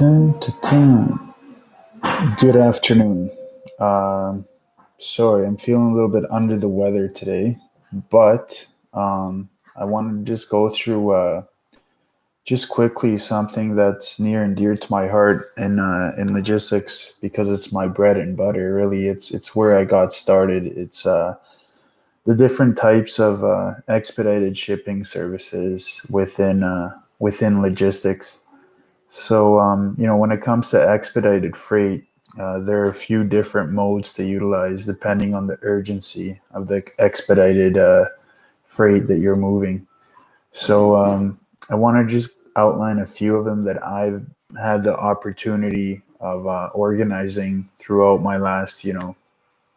Dun, dun, dun. Good afternoon. Um, Sorry, I'm feeling a little bit under the weather today, but I wanted to just go through just quickly something that's near and dear to my heart in logistics because it's my bread and butter. Really, it's where I got started. It's the different types of expedited shipping services within logistics. So, when it comes to expedited freight, there are a few different modes to utilize depending on the urgency of the expedited freight that you're moving. So, I want to just outline a few of them that I've had the opportunity of organizing throughout my last,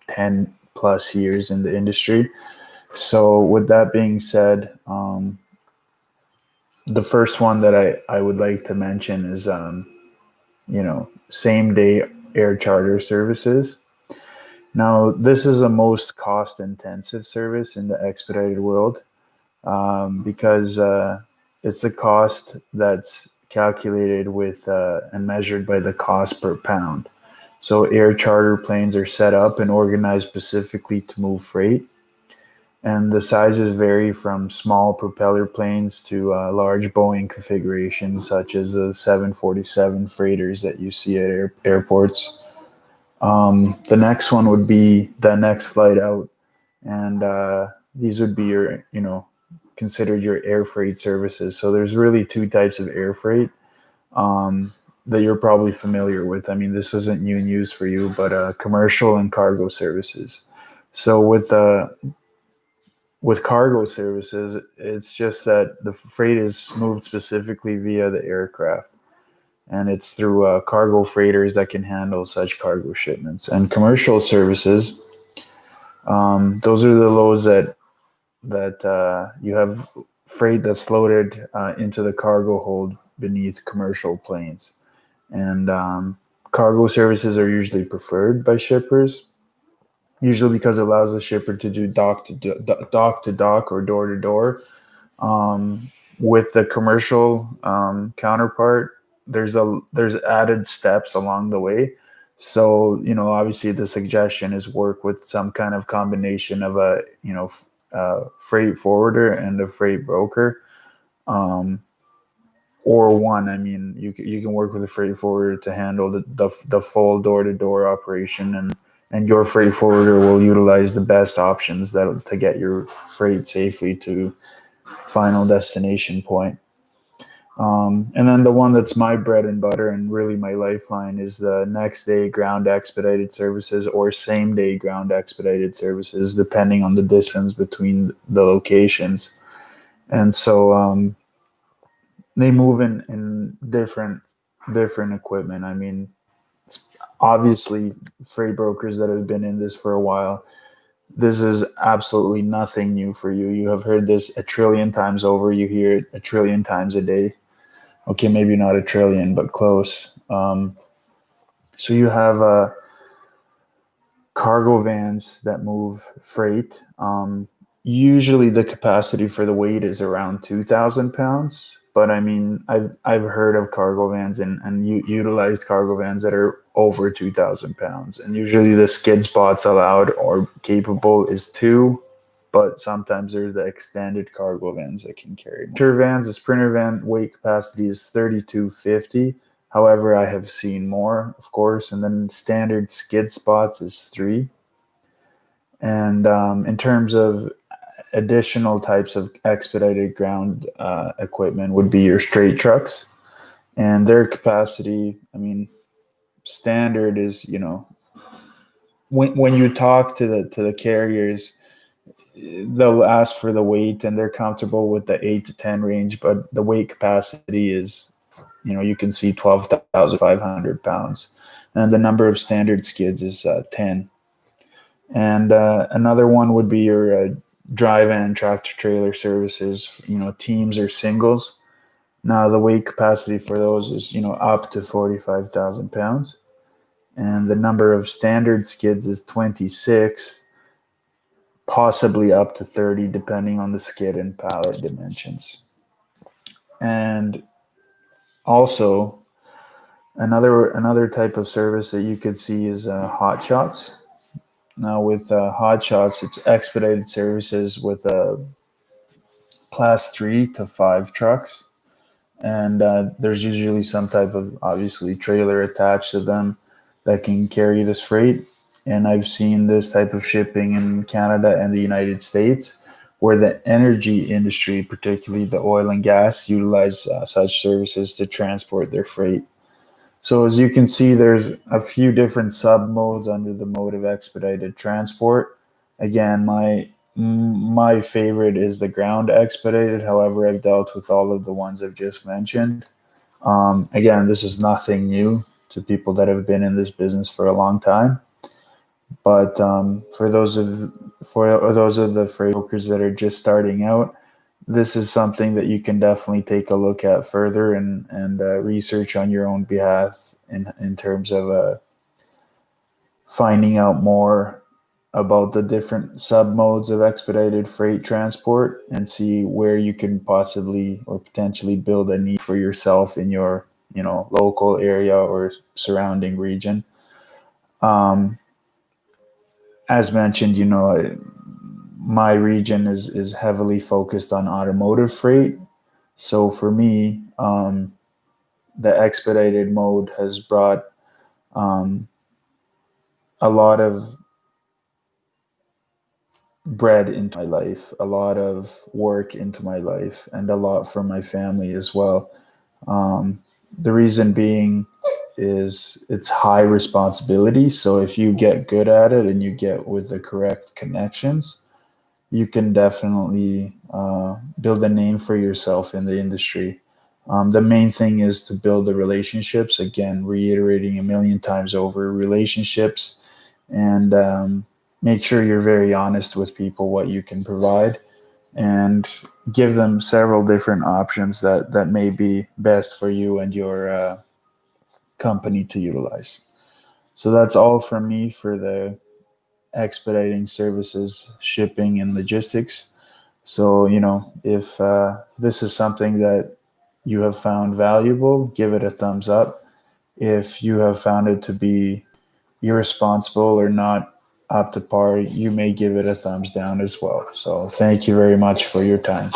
10 plus years in the industry. So, with that being said, the first one that I would like to mention is same day air charter services. Now, this is the most cost intensive service in the expedited world because it's a cost that's calculated with and measured by the cost per pound. So, air charter planes are set up and organized specifically to move freight. And the sizes vary from small propeller planes to large Boeing configurations, such as the 747 freighters that you see at airports. The next one would be the next flight out, and these would be your, considered your air freight services. So there's really two types of air freight that you're probably familiar with. I mean, this isn't new news for you, but commercial and cargo services. So with cargo services, it's just that the freight is moved specifically via the aircraft, and it's through cargo freighters that can handle such cargo shipments. And commercial services, those are the loads that you have freight that's loaded into the cargo hold beneath commercial planes, and cargo services are usually preferred by shippers. Usually because it allows the shipper to do dock to dock or door to door. With the commercial counterpart, there's added steps along the way. So obviously the suggestion is work with some kind of combination of a freight forwarder and a freight broker, um, or one. I mean, you can work with a freight forwarder to handle the full door to door operation, and your freight forwarder will utilize the best options that to get your freight safely to final destination point. And then the one that's my bread and butter and really my lifeline is the next day ground expedited services or same day ground expedited services, depending on the distance between the locations. And so they move in different equipment. I mean, it's obviously freight brokers that have been in this for a while. This is absolutely nothing new for you. You have heard this a trillion times over. You hear it a trillion times a day. Okay, maybe not a trillion, but close. So you have cargo vans that move freight. Usually the capacity for the weight is around 2,000 pounds. But I mean, I've heard of cargo vans and utilized cargo vans that are over 2,000 pounds. And usually the skid spots allowed or capable is two, but sometimes there's the extended cargo vans that can carry more. The sprinter van weight capacity is 3,250. However, I have seen more, of course, and then standard skid spots is three. And in terms of additional types of expedited ground equipment would be your straight trucks, and their capacity, I mean, standard is, when you talk to the carriers, they'll ask for the weight and they're comfortable with the 8 to 10 range, but the weight capacity is, you can see 12,500 pounds, and the number of standard skids is 10. And another one would be your dry van tractor trailer services, teams or singles. Now the weight capacity for those is, up to 45,000 pounds. And the number of standard skids is 26, possibly up to 30, depending on the skid and pallet dimensions. And also, Another type of service that you could see is hot shots. Now with hot shots, it's expedited services with class 3 to 5 trucks, and there's usually some type of obviously trailer attached to them that can carry this freight. And I've seen this type of shipping in Canada and the United States, where the energy industry, particularly the oil and gas, utilize such services to transport their freight. So as you can see, there's a few different sub modes under the mode of expedited transport. Again, my favorite is the ground expedited. However, I've dealt with all of the ones I've just mentioned. Again, this is nothing new to people that have been in this business for a long time. But for those of the freight brokers that are just starting out, this is something that you can definitely take a look at further and research on your own behalf in terms of finding out more about the different sub modes of expedited freight transport and see where you can possibly or potentially build a need for yourself in your local area or surrounding region. Um, as mentioned, my region is heavily focused on automotive freight. So for me, the expedited mode has brought um, a lot of bread into my life, a lot of work into my life, and a lot for my family as well. The reason being is it's high responsibility. So if you get good at it and you get with the correct connections, you can definitely build a name for yourself in the industry. The main thing is to build the relationships. Again, reiterating a million times over, relationships, and make sure you're very honest with people what you can provide, and give them several different options that may be best for you and your company to utilize. So that's all from me for the expediting services, shipping, and logistics. So, if this is something that you have found valuable, give it a thumbs up. If you have found it to be irresponsible or not up to par, you may give it a thumbs down as well. So, thank you very much for your time.